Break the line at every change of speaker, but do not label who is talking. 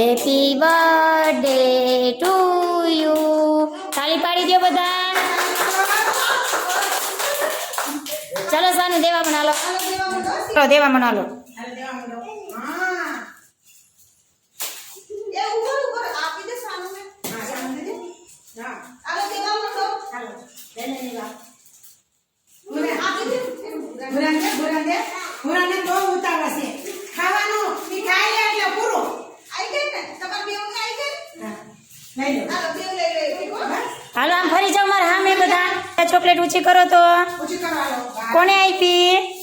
Happy birthday to you. તાળી પાડી દો બધા. ચલો સાનુ દેવા મનાલો. દેવા મનાલો. હાલો આમ ફરી જાઓ મારા સામે બધા. ચોકલેટ ઊંચી કરો તો. કોને આપી?